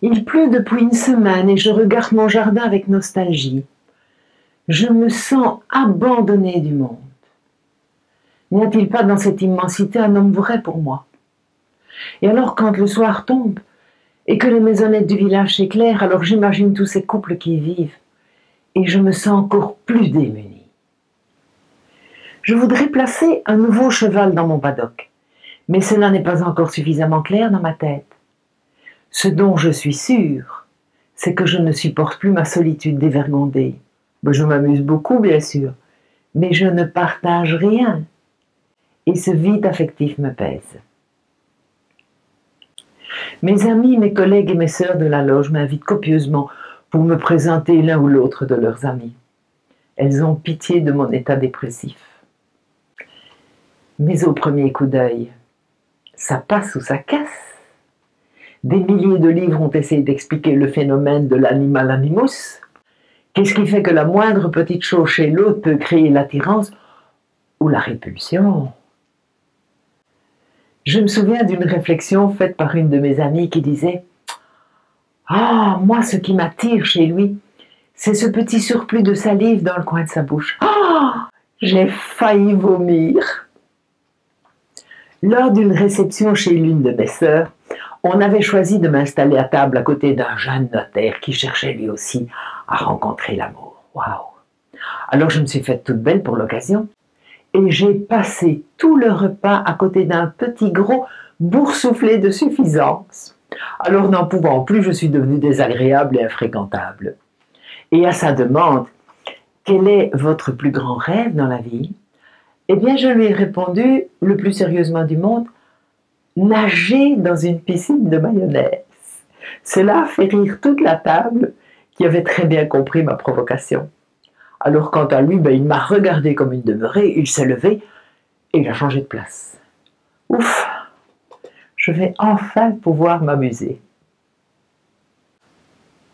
Il pleut depuis une semaine et je regarde mon jardin avec nostalgie. Je me sens abandonnée du monde. N'y a-t-il pas dans cette immensité un homme vrai pour moi? Et alors quand le soir tombe et que les maisonnettes du village s'éclairent, alors j'imagine tous ces couples qui y vivent et je me sens encore plus démunie. Je voudrais placer un nouveau cheval dans mon paddock, mais cela n'est pas encore suffisamment clair dans ma tête. Ce dont je suis sûre, c'est que je ne supporte plus ma solitude dévergondée. Je m'amuse beaucoup, bien sûr, mais je ne partage rien. Et ce vide affectif me pèse. Mes amis, mes collègues et mes sœurs de la loge m'invitent copieusement pour me présenter l'un ou l'autre de leurs amis. Elles ont pitié de mon état dépressif. Mais au premier coup d'œil, ça passe ou ça casse. Des milliers de livres ont essayé d'expliquer le phénomène de l'animal animus. Qu'est-ce qui fait que la moindre petite chose chez l'autre peut créer l'attirance ou la répulsion? Je me souviens d'une réflexion faite par une de mes amies qui disait « Ah, moi, ce qui m'attire chez lui, c'est ce petit surplus de salive dans le coin de sa bouche. Ah, j'ai failli vomir. » Lors d'une réception chez l'une de mes sœurs, on avait choisi de m'installer à table à côté d'un jeune notaire qui cherchait lui aussi à rencontrer l'amour. Waouh! Alors je me suis faite toute belle pour l'occasion et j'ai passé tout le repas à côté d'un petit gros boursouflé de suffisance. Alors n'en pouvant plus, je suis devenue désagréable et infréquentable. Et à sa demande « Quel est votre plus grand rêve dans la vie ?» Eh bien, je lui ai répondu, le plus sérieusement du monde, nager dans une piscine de mayonnaise. Cela a fait rire toute la table qui avait très bien compris ma provocation. Alors quant à lui, il m'a regardé comme une demeurée, il s'est levé et il a changé de place. Ouf, je vais enfin pouvoir m'amuser.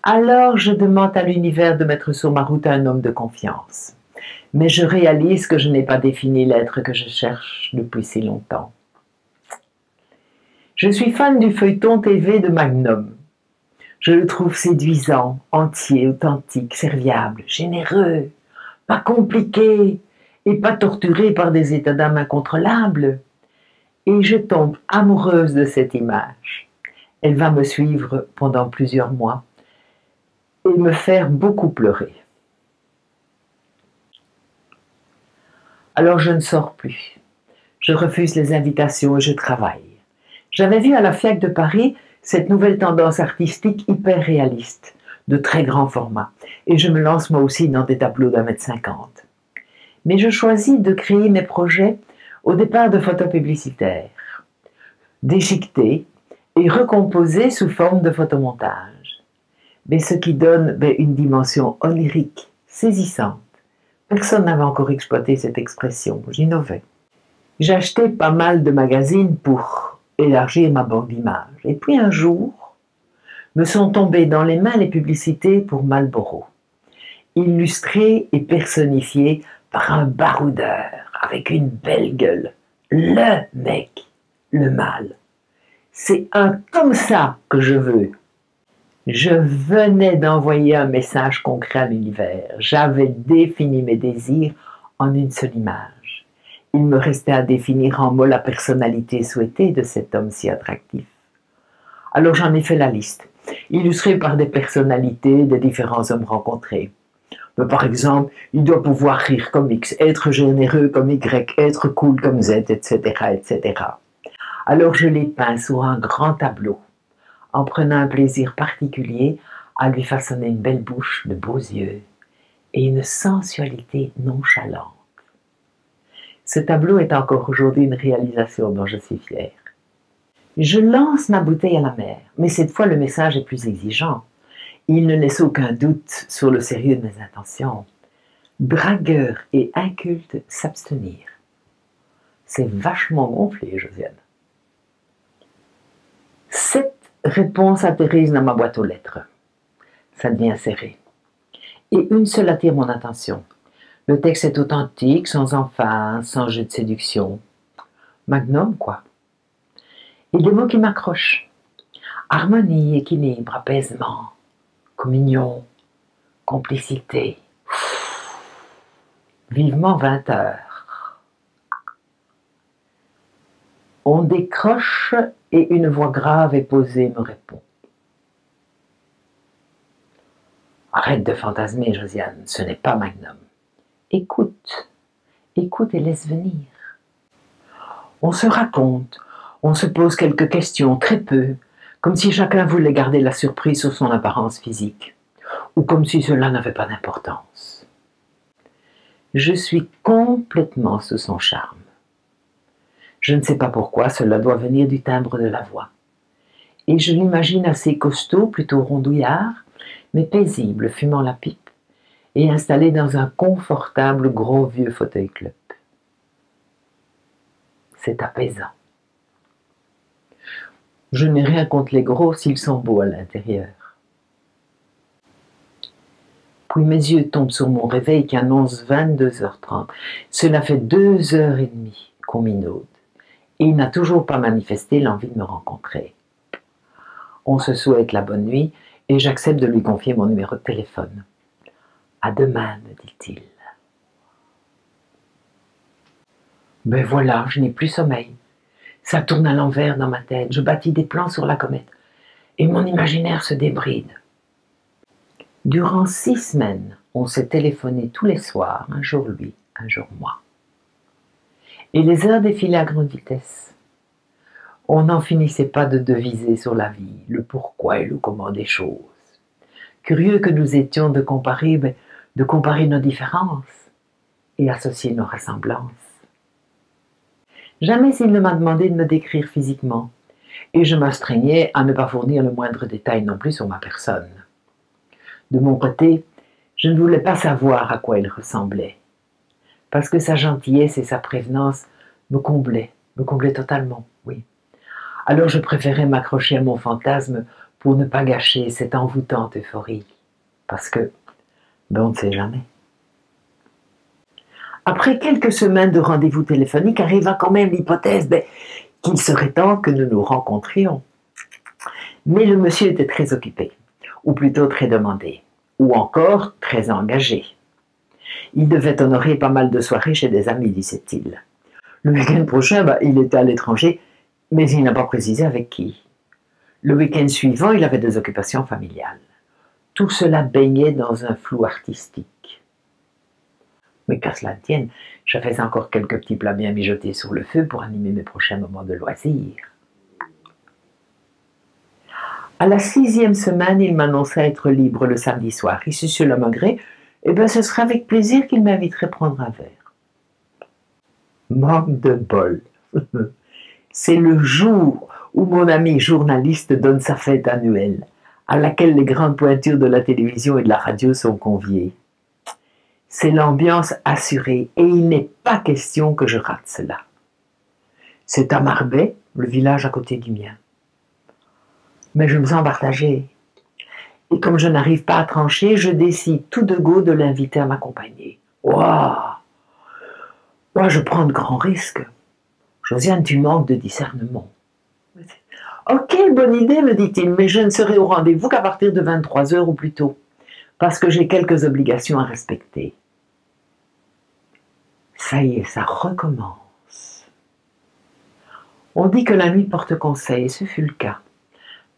Alors je demande à l'univers de mettre sur ma route un homme de confiance. Mais je réalise que je n'ai pas défini l'être que je cherche depuis si longtemps. Je suis fan du feuilleton TV de Magnum. Je le trouve séduisant, entier, authentique, serviable, généreux, pas compliqué et pas torturé par des états d'âme incontrôlables. Et je tombe amoureuse de cette image. Elle va me suivre pendant plusieurs mois et me faire beaucoup pleurer. Alors je ne sors plus. Je refuse les invitations et je travaille. J'avais vu à la FIAC de Paris cette nouvelle tendance artistique hyper réaliste, de très grand format, et je me lance moi aussi dans des tableaux d'1,50 m. Mais je choisis de créer mes projets au départ de photos publicitaires, déchiquetées et recomposées sous forme de photomontage. Mais ce qui donne une dimension onirique, saisissante. Personne n'avait encore exploité cette expression, j'innovais. J'achetais pas mal de magazines pour élargir ma banque d'images. Et puis un jour, me sont tombées dans les mains les publicités pour Marlboro, illustrées et personnifiées par un baroudeur avec une belle gueule. Le mec, le mâle. C'est un comme ça que je veux. Je venais d'envoyer un message concret à l'univers. J'avais défini mes désirs en une seule image. Il me restait à définir en mots la personnalité souhaitée de cet homme si attractif. Alors j'en ai fait la liste, illustrée par des personnalités des différents hommes rencontrés. Par exemple, il doit pouvoir rire comme X, être généreux comme Y, être cool comme Z, etc., etc. Alors je les peins sur un grand tableau, en prenant un plaisir particulier à lui façonner une belle bouche, de beaux yeux et une sensualité nonchalante. Ce tableau est encore aujourd'hui une réalisation dont je suis fière. Je lance ma bouteille à la mer, mais cette fois le message est plus exigeant. Il ne laisse aucun doute sur le sérieux de mes intentions. Dragueur et inculte s'abstenir. C'est vachement gonflé, Josiane. 7 réponses atterrissent dans ma boîte aux lettres. Ça devient serré. Et une seule attire mon attention. Le texte est authentique, sans emphase, sans jeu de séduction. Magnum, quoi. Et des mots qui m'accrochent. Harmonie, équilibre, apaisement, communion, complicité. Vivement 20 heures. On décroche et une voix grave et posée me répond. Arrête de fantasmer, Josiane, ce n'est pas Magnum. Écoute, écoute et laisse venir. On se raconte, on se pose quelques questions, très peu, comme si chacun voulait garder la surprise sur son apparence physique, ou comme si cela n'avait pas d'importance. Je suis complètement sous son charme. Je ne sais pas pourquoi, cela doit venir du timbre de la voix. Et je l'imagine assez costaud, plutôt rondouillard, mais paisible, fumant la pipe, et installé dans un confortable gros vieux fauteuil club. C'est apaisant. Je n'ai rien contre les gros s'ils sont beaux à l'intérieur. Puis mes yeux tombent sur mon réveil qui annonce 22h30. Cela fait 2h30 qu'on minaude. Et il n'a toujours pas manifesté l'envie de me rencontrer. On se souhaite la bonne nuit et j'accepte de lui confier mon numéro de téléphone. À demain, me dit-il. Ben voilà, je n'ai plus sommeil. Ça tourne à l'envers dans ma tête. Je bâtis des plans sur la comète. Et mon imaginaire se débride. Durant 6 semaines, on s'est téléphoné tous les soirs, un jour lui, un jour moi. Et les heures défilaient à grande vitesse. On n'en finissait pas de deviser sur la vie, le pourquoi et le comment des choses. Curieux que nous étions de comparer nos différences et associer nos ressemblances. Jamais il ne m'a demandé de me décrire physiquement, et je m'astreignais à ne pas fournir le moindre détail non plus sur ma personne. De mon côté, je ne voulais pas savoir à quoi il ressemblait, parce que sa gentillesse et sa prévenance me comblaient totalement, oui. Alors je préférais m'accrocher à mon fantasme pour ne pas gâcher cette envoûtante euphorie, parce que, on ne sait jamais. Après quelques semaines de rendez-vous téléphoniques, arriva quand même l'hypothèse qu'il serait temps que nous nous rencontrions. Mais le monsieur était très occupé, ou plutôt très demandé, ou encore très engagé. Il devait honorer pas mal de soirées chez des amis, disait-il. Le week-end prochain, il était à l'étranger, mais il n'a pas précisé avec qui. Le week-end suivant, il avait des occupations familiales. Tout cela baignait dans un flou artistique. Mais qu'à cela tienne, j'avais encore quelques petits plats bien mijotés sur le feu pour animer mes prochains moments de loisirs. À la 6e semaine, il m'annonçait être libre le samedi soir. Et si cela m'agrée, ce serait avec plaisir qu'il m'inviterait prendre un verre. Manque de bol. C'est le jour où mon ami journaliste donne sa fête annuelle, à laquelle les grandes pointures de la télévision et de la radio sont conviées. C'est l'ambiance assurée et il n'est pas question que je rate cela. C'est à Marbais, le village à côté du mien. Mais je me sens partagée. Et comme je n'arrive pas à trancher, je décide tout de go de l'inviter à m'accompagner. Waouh! Moi, je prends de grands risques. Josiane, tu manques de discernement. Ok, bonne idée, me dit-il, mais je ne serai au rendez-vous qu'à partir de 23h ou plus tôt, parce que j'ai quelques obligations à respecter. Ça y est, ça recommence. On dit que la nuit porte conseil, et ce fut le cas.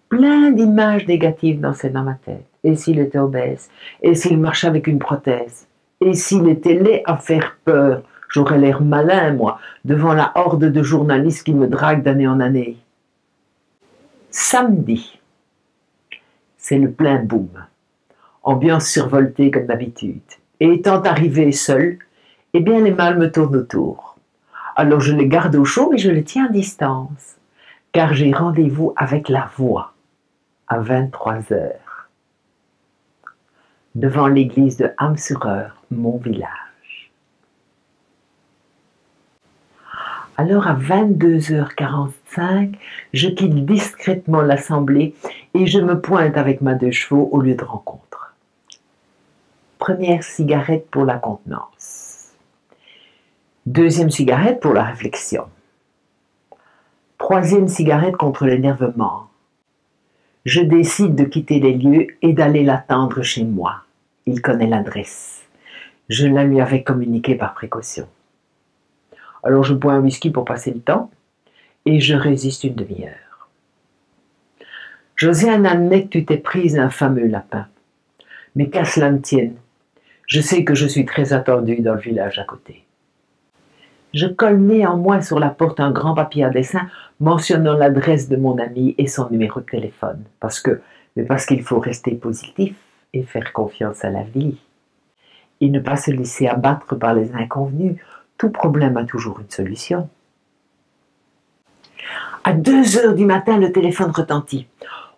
Plein d'images négatives dansaient dans ma tête. Et s'il était obèse? Et s'il marchait avec une prothèse? Et s'il était laid à faire peur? J'aurais l'air malin, moi, devant la horde de journalistes qui me draguent d'année en année. Samedi, c'est le plein boom. Ambiance survoltée comme d'habitude. Et étant arrivé seul, les mâles me tournent autour. Alors je les garde au chaud, mais je les tiens à distance, car j'ai rendez-vous avec la voix à 23h, devant l'église de Ham-sur-Eure, mon village. Alors à 22h45, je quitte discrètement l'assemblée et je me pointe avec ma 2 chevaux au lieu de rencontre. Première cigarette pour la contenance. 2e cigarette pour la réflexion. 3e cigarette contre l'énervement. Je décide de quitter les lieux et d'aller l'attendre chez moi. Il connaît l'adresse. Je la lui avais communiquée par précaution. Alors je bois un whisky pour passer le temps et je résiste une demi-heure. Josiane admet que tu t'es prise un fameux lapin. Mais qu'à cela ne tienne, je sais que je suis très attendue dans le village à côté. Je colle néanmoins sur la porte un grand papier à dessin mentionnant l'adresse de mon ami et son numéro de téléphone. Parce qu'il faut rester positif et faire confiance à la vie. Et ne pas se laisser abattre par les inconvenus. Tout problème a toujours une solution. À 2 heures du matin, le téléphone retentit.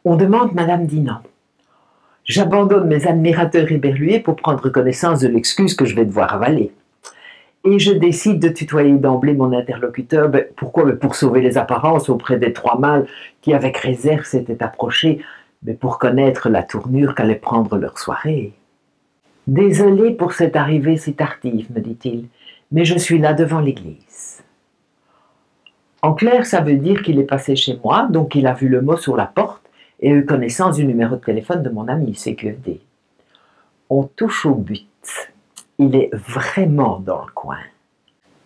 On demande Madame Dinan. J'abandonne mes admirateurs éberlués pour prendre connaissance de l'excuse que je vais devoir avaler. Et je décide de tutoyer d'emblée mon interlocuteur. Pourquoi? Pour sauver les apparences auprès des 3 mâles qui, avec réserve, s'étaient approchés, mais pour connaître la tournure qu'allait prendre leur soirée. Désolé pour cette arrivée si tardive, me dit-il, mais je suis là devant l'église. En clair, ça veut dire qu'il est passé chez moi, donc il a vu le mot sur la porte et eu connaissance du numéro de téléphone de mon ami CQFD. On touche au but. Il est vraiment dans le coin.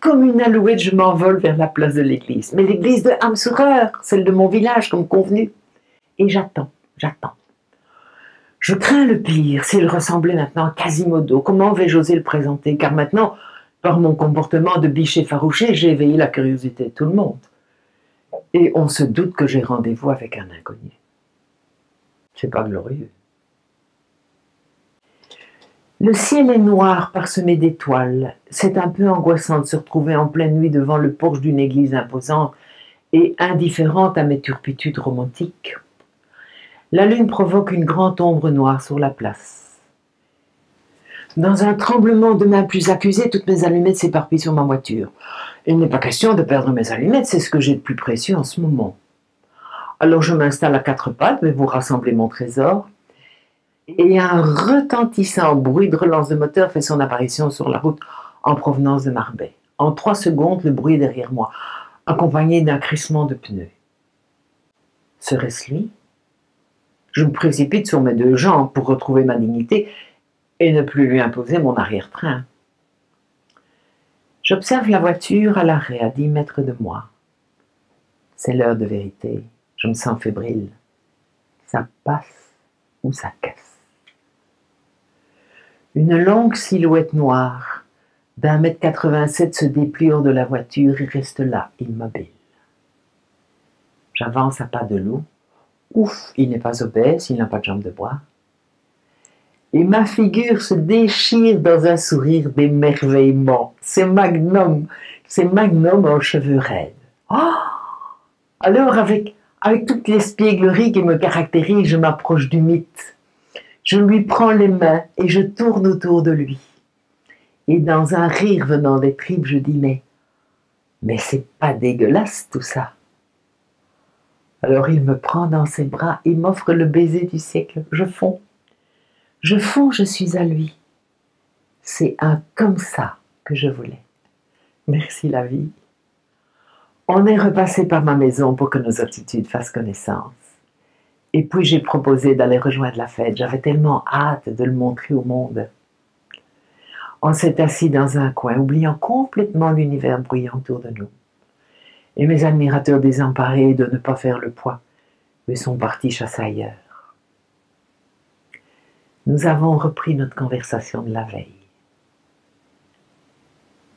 Comme une alouette, je m'envole vers la place de l'église. Mais l'église de Hamsurer, celle de mon village, comme convenu. Et j'attends. Je crains le pire, s'il ressemblait maintenant à Quasimodo. Comment vais-je oser le présenter? Car maintenant, par mon comportement de biche effarouché, j'ai éveillé la curiosité de tout le monde. Et on se doute que j'ai rendez-vous avec un inconnu. C'est pas glorieux. Le ciel est noir, parsemé d'étoiles. C'est un peu angoissant de se retrouver en pleine nuit devant le porche d'une église imposante et indifférente à mes turpitudes romantiques. La lune provoque une grande ombre noire sur la place. Dans un tremblement de main plus accusé, toutes mes allumettes s'éparpillent sur ma voiture. Il n'est pas question de perdre mes allumettes, c'est ce que j'ai de plus précieux en ce moment. Alors je m'installe à 4 pattes, vais vous rassembler mon trésor. Et un retentissant bruit de relance de moteur fait son apparition sur la route en provenance de Marbais. En 3 secondes, le bruit est derrière moi, accompagné d'un crissement de pneus. Serait-ce lui? Je me précipite sur mes 2 jambes pour retrouver ma dignité et ne plus lui imposer mon arrière-train. J'observe la voiture à l'arrêt à 10 mètres de moi. C'est l'heure de vérité. Je me sens fébrile. Ça passe ou ça casse. Une longue silhouette noire d'1,87 m se déplie hors de la voiture et reste là, immobile. J'avance à pas de loup. Ouf, il n'est pas obèse, il n'a pas de jambes de bois. Et ma figure se déchire dans un sourire d'émerveillement. C'est Magnum en cheveux raides. Oh! Alors, avec toute l'espièglerie qui me caractérise, je m'approche du mythe. Je lui prends les mains et je tourne autour de lui. Et dans un rire venant des tripes, je dis mais c'est pas dégueulasse tout ça. Alors il me prend dans ses bras et m'offre le baiser du siècle. Je fonds, je suis à lui. C'est un comme ça que je voulais. Merci la vie. On est repassé par ma maison pour que nos attitudes fassent connaissance. Et puis j'ai proposé d'aller rejoindre la fête. J'avais tellement hâte de le montrer au monde. On s'est assis dans un coin, oubliant complètement l'univers bruyant autour de nous. Et mes admirateurs désemparés de ne pas faire le poids, eux sont partis chasser ailleurs. Nous avons repris notre conversation de la veille.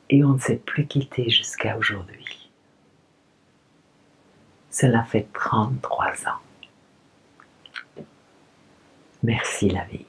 Et on ne s'est plus quitté jusqu'à aujourd'hui. Cela fait 33 ans. Merci la vie.